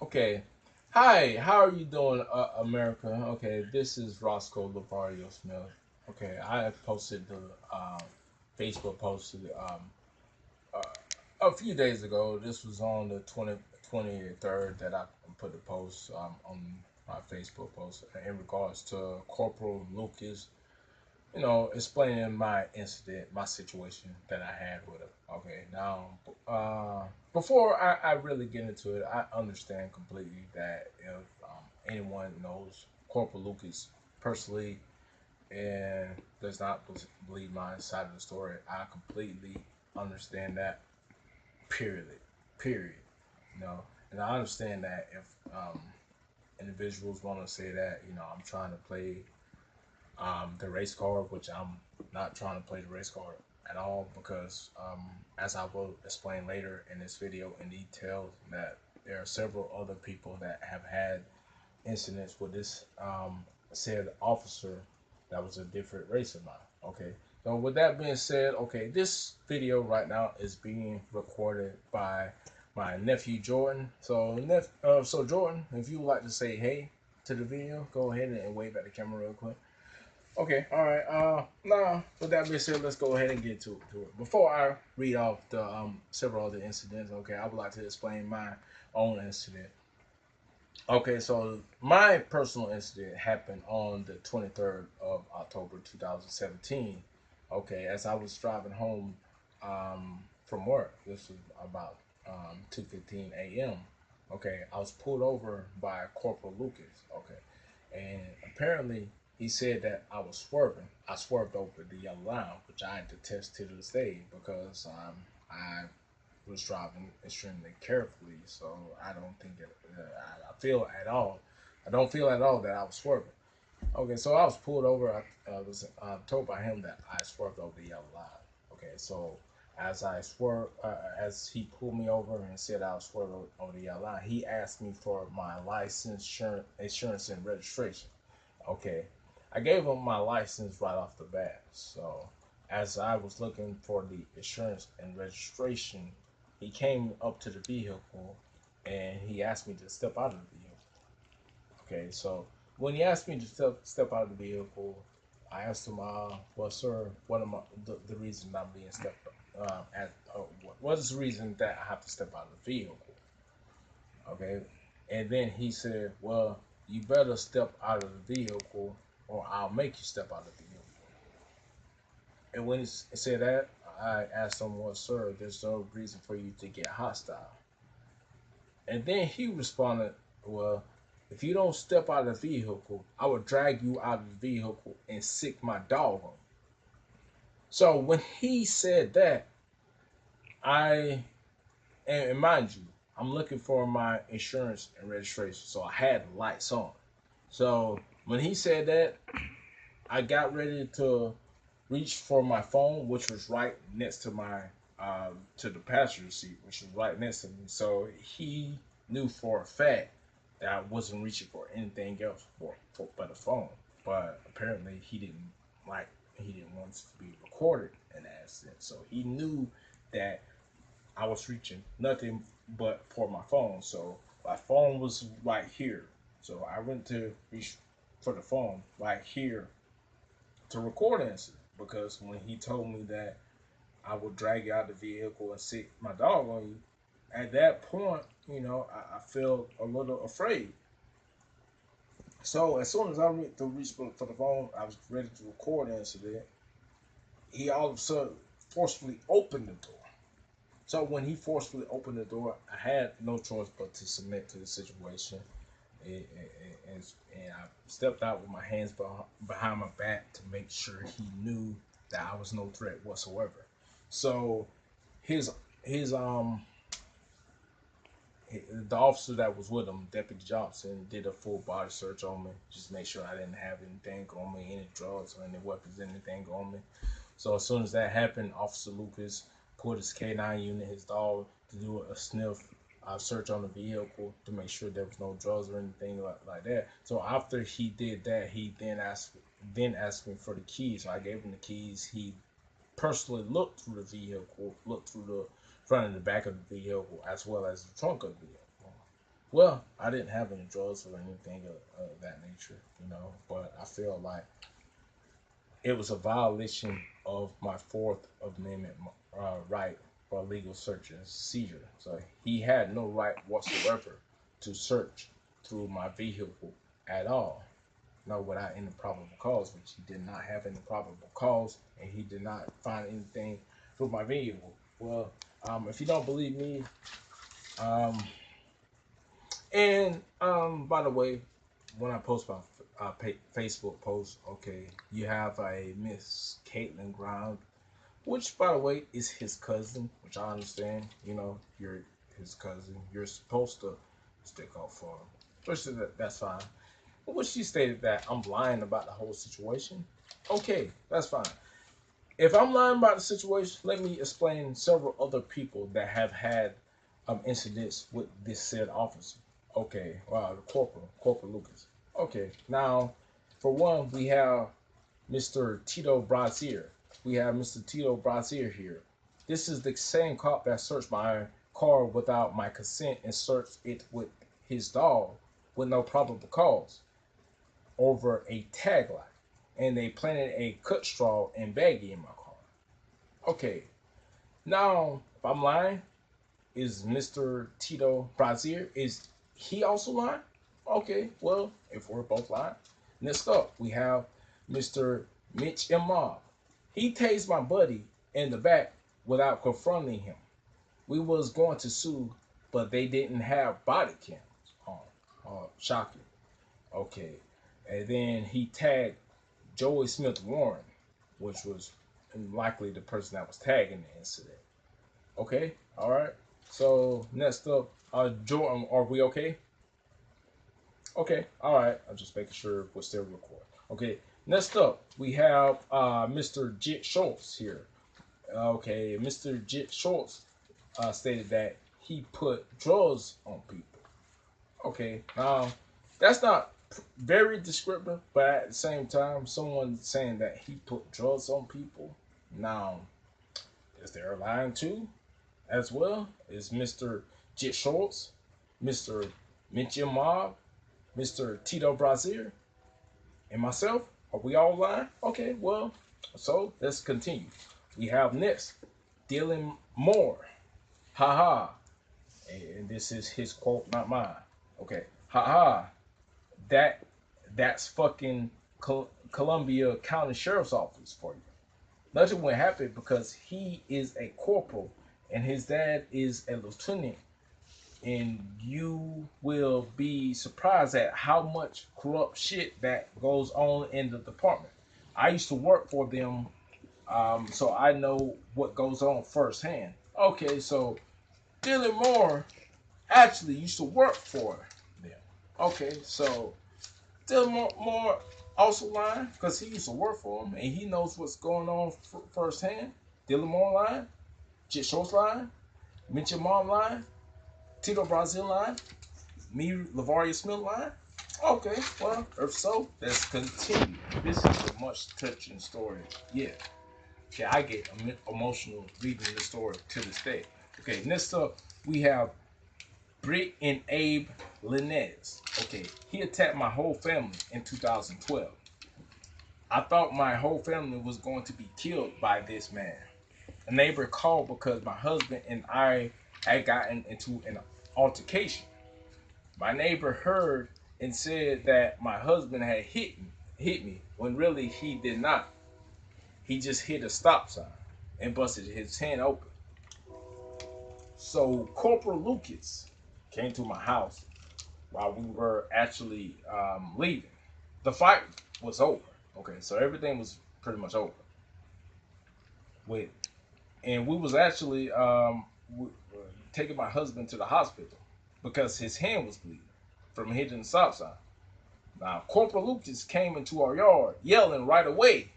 Okay. Hi, how are you doing, America? Okay, this is Roscoe Lavario Smith. Okay, I posted the Facebook posted uh, a few days ago. This was on the 23rd that I put the post on my Facebook post in regards to Corporal Lucas, explaining my incident, my situation that I had with him. Okay, now, before I really get into it, I understand completely that if anyone knows Corporal Lucas personally and does not believe my side of the story, I completely understand that. Period. Period. And I understand that if individuals want to say that, I'm trying to play the race card, which I'm not trying to play the race card at all because, as I will explain later in this video in detail, that there are several other people that have had incidents with this said officer that was a different race of mine. Okay. So with that being said, okay, this video right now is being recorded by my nephew Jordan. So Jordan, if you would like to say hey to the video, go ahead and wave at the camera real quick. Okay, all right. Now, with that being said, let's go ahead and get to it. Before I read off the several other incidents, okay, I would like to explain my own incident. Okay, so my personal incident happened on the 23rd of October 2017. Okay, as I was driving home from work, this was about 2:15 a.m. Okay, I was pulled over by Corporal Lucas. Okay, and apparently he said that I was swerving. I swerved over the yellow line, which I had to test to this day because I was driving extremely carefully. So I don't think that I feel at all. I don't feel at all that I was swerving. Okay, so I was pulled over. I was told by him that I swerved over the yellow line. Okay, so as he pulled me over and said I was swerved over the yellow line, he asked me for my license, insurance, and registration. Okay, I gave him my license right off the bat. So as I was looking for the insurance and registration, he came up to the vehicle and he asked me to step out of the vehicle. Okay, so when he asked me to step out of the vehicle, I asked him, "Well, sir, what am I, the reason I'm being stepped at? What is the reason that I have to step out of the vehicle?" Okay, and then he said, "Well, you better step out of the vehicle, or I'll make you step out of the vehicle." And when he said that, I asked him, "Well, sir, there's no reason for you to get hostile." And then he responded, "Well, if you don't step out of the vehicle, I will drag you out of the vehicle and sick my dog on you." So when he said that, I, and mind you, I'm looking for my insurance and registration, so I had the lights on. So when he said that, I got ready to reach for my phone, which was right next to my to the passenger seat, which was right next to me. So he knew for a fact that I wasn't reaching for anything else for but a phone. But apparently he didn't want it to be recorded in that accident. So he knew that I was reaching nothing but for my phone. So my phone was right here. So I went to reach for the phone right here to record an incident because when he told me that I would drag you out of the vehicle and sick my dog on you, at that point, I felt a little afraid. So as soon as I went to reach for the phone, I was ready to record the incident. He all of a sudden forcefully opened the door. So when he forcefully opened the door, I had no choice but to submit to the situation. And I stepped out with my hands behind my back to make sure he knew that I was no threat whatsoever. So his his the officer that was with him, Deputy Johnson, did a full body search on me, just make sure I didn't have anything on me, any drugs or any weapons, anything on me. So as soon as that happened, Officer Lucas pulled his K9 unit, his dog, to do a sniff search on the vehicle to make sure there was no drugs or anything like that. So after he did that, he then asked me for the keys. So I gave him the keys. He personally looked through the vehicle, looked through the front and the back of the vehicle, as well as the trunk of the vehicle. Well, I didn't have any drugs or anything of that nature, you know, but I feel like it was a violation of my Fourth Amendment right for legal search and seizure. So he had no right whatsoever to search through my vehicle at all. No, without any probable cause, which he did not have any probable cause, and he did not find anything through my vehicle. Well, if you don't believe me, um, and by the way, when I post my Facebook post, okay, you have a Miss Caitlin Ground, which by the way is his cousin, which I understand. You know, you're his cousin. You're supposed to stick up for him, which that's fine. But she stated that I'm lying about the whole situation. Okay, that's fine. If I'm lying about the situation, let me explain several other people that have had incidents with this said officer. Okay, the Corporal Lucas. Okay, now for one, we have Mr. Tito Brazier. We have Mr. Tito Brazier here. This is the same cop that searched my car without my consent and searched it with his dog with no probable cause over a tag light. And they planted a cut straw and baggie in my car. Okay, now if I'm lying, is Mr. Tito Brazier, is he also lying? Okay, well, if we're both lying. Next up, we have Mr. Mitch Immob. He tased my buddy in the back without confronting him. We was going to sue, but they didn't have body cams on. Shocking. Okay. And then he tagged Joey Smith Warren, which was likely the person that was tagging the incident. Okay, all right. So next up, Jordan, are we okay? Okay, all right. I'm just making sure we're still recording. Okay, next up, we have Mr. Jit Schultz here. Okay, Mr. Jit Schultz stated that he put drugs on people. Okay, now that's not very descriptive, but at the same time, someone saying that he put drugs on people. Now, is there a line too, as well? Is Mr. Jit Schultz, Mr. Mitchell Mob, Mr. Tito Brazier, and myself? Are we all lying? Okay, well, so let's continue. We have next, Dylan Moore. Haha. And this is his quote, not mine. Okay. Haha. That's fucking Columbia County Sheriff's Office for you. Nothing will happen because he is a corporal and his dad is a lieutenant, and you will be surprised at how much corrupt shit that goes on in the department. I used to work for them, so I know what goes on firsthand. Okay, so Dylan Moore actually used to work for them. Okay, so Dylan Moore also lying because he used to work for him and he knows what's going on firsthand. Dylan Moore lying, Jit Schultz lying, Mitchell Mom lying, Tito Brazil line, me, Lavaria Smith line. Okay, well, if so, let's continue. This is a much touching story. Yeah. Okay, I get emotional reading the story to this day. Okay, next up, we have Britt and Abe Linez. Okay, he attacked my whole family in 2012. I thought my whole family was going to be killed by this man. A neighbor called because my husband and I had gotten into an altercation. My neighbor heard and said that my husband had hit me when really he did not. He just hit a stop sign and busted his hand open. So Corporal Lucas came to my house while we were actually leaving. The fight was over. Okay, so everything was pretty much over. With and we was actually taking my husband to the hospital because his hand was bleeding from hitting the stop sign. Now, Corporal Lucas came into our yard yelling right away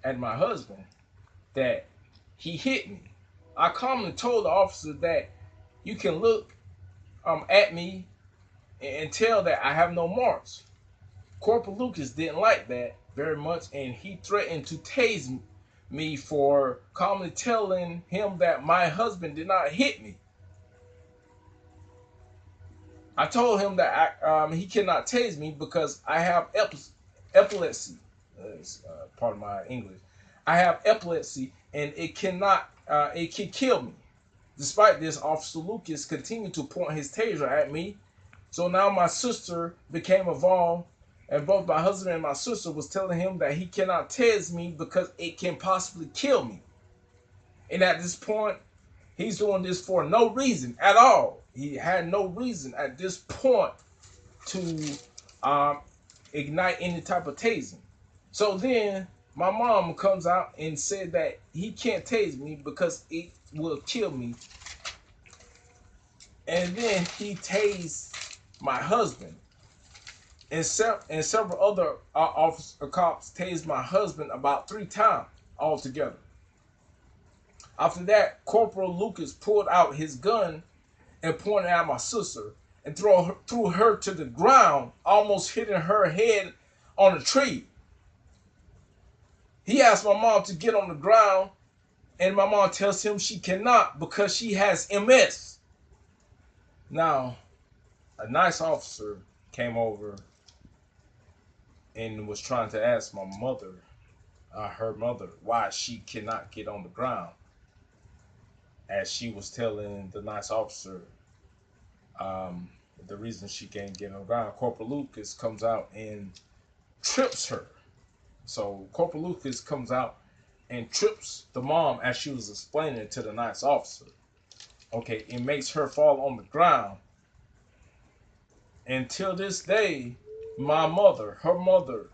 at my husband that he hit me. I calmly told the officer that you can look at me and tell that I have no marks. Corporal Lucas didn't like that very much, and he threatened to tase me for calmly telling him that my husband did not hit me. I told him that he cannot tase me because I have epilepsy. Part of my English. I have epilepsy, and it can kill me. Despite this, Officer Lucas continued to point his taser at me. So now my sister became involved, and both my husband and my sister was telling him that he cannot tase me because it can possibly kill me. And at this point, he's doing this for no reason at all. He had no reason at this point to um, ignite any type of tasing. So then my mom comes out and said that he can't tase me because it will kill me. And then he tased my husband. And several other cops tased my husband about 3 times altogether. After that, Corporal Lucas pulled out his gun and pointed at my sister and threw her to the ground, almost hitting her head on a tree. He asked my mom to get on the ground, and my mom tells him she cannot because she has MS. Now, a nice officer came over and was trying to ask my mother, her mother, why she cannot get on the ground. As she was telling the nice officer um, the reason she can't get on the ground, Corporal Lucas comes out and trips her. So Corporal Lucas comes out and trips the mom as she was explaining it to the nice officer. Okay, it makes her fall on the ground. Until this day, her mother's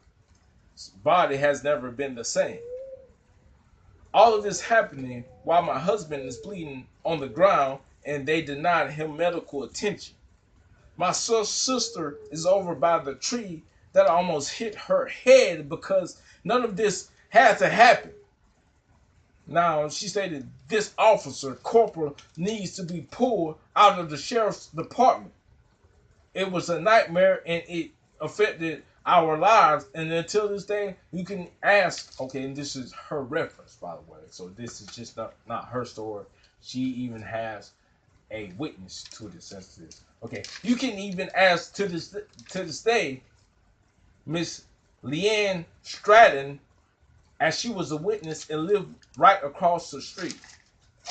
body has never been the same. All of this happening while my husband is bleeding on the ground and they denied him medical attention. My sister is over by the tree that almost hit her head because none of this had to happen. Now, she stated this officer, Corporal, needs to be pulled out of the sheriff's department. It was a nightmare and it affected our lives. And until this day, you can ask, okay, and this is her reference, by the way. So this is just not her story. She even has a witness to this incident. Okay, you can even ask to this day, Miss Leanne Stratton, as she was a witness and lived right across the street.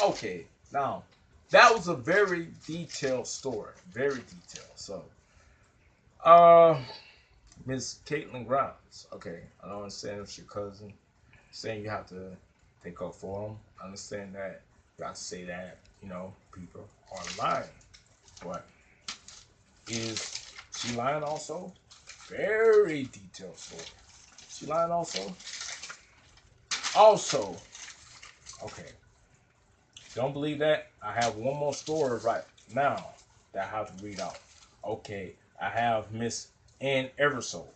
Okay, now that was a very detailed story, very detailed. So, Miss Caitlin Grimes. Okay, I don't understand if your cousin saying you have to take up for him. I understand that you have to say that people are lying, but is she lying also? Very detailed story. She lying also? Also, okay. Don't believe that? I have one more story right now that I have to read out. Okay, I have Miss Ann Eversole.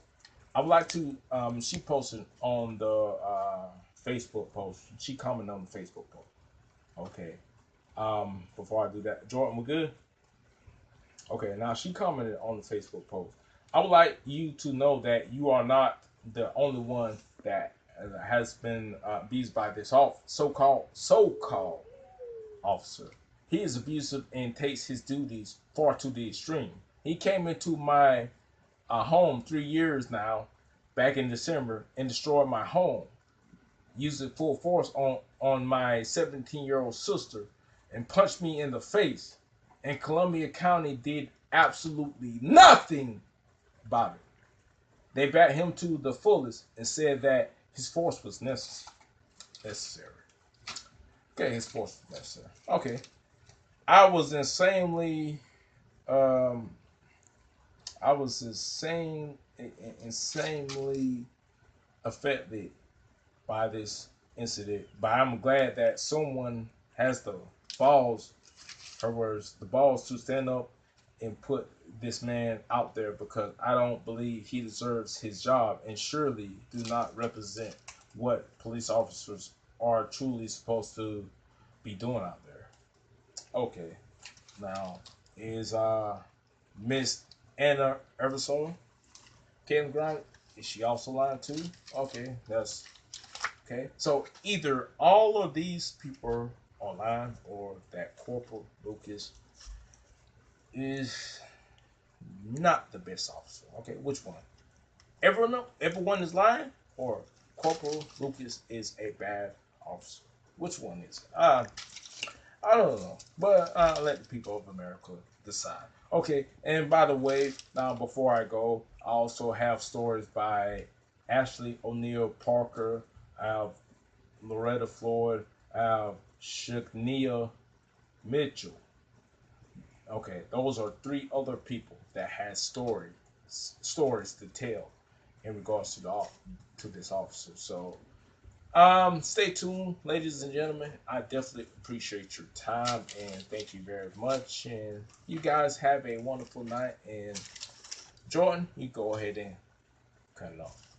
I would like to. She posted on the Facebook post. She commented on the Facebook post. Okay. Before I do that, Jordan, we good? Okay. Now she commented on the Facebook post. I would like you to know that you are not the only one that has been abused by this so-called officer. He is abusive and takes his duties far to the extreme. He came into my home 3 years now, back in December, and destroyed my home, using full force on my 17-year-old sister, and punched me in the face. And Columbia County did absolutely nothing about it. They backed him to the fullest and said that his force was necessary. Okay, his force was necessary. Okay. I was insanely um I was insanely affected by this incident. But I'm glad that someone has the balls, her words, the balls to stand up and put this man out there, because I don't believe he deserves his job and surely do not represent what police officers are truly supposed to be doing out there. Okay, now is Miss Anna Eversole Caitlin Grant? Is she also lying too? Okay, that's okay. So either all of these people are lying, or that Corporal Lucas is not the best officer. Okay, which one? Everyone is lying, or Corporal Lucas is a bad officer. Which one is it? I don't know, but I'll let the people of America decide. Okay, and by the way, now before I go, I also have stories by Ashley O'Neill Parker, I have Loretta Floyd, I have Shania Mitchell. Okay, those are three other people that had stories to tell in regards to to this officer. So stay tuned, ladies and gentlemen. I definitely appreciate your time and thank you very much. And you guys have a wonderful night. And Jordan, you go ahead and cut it off.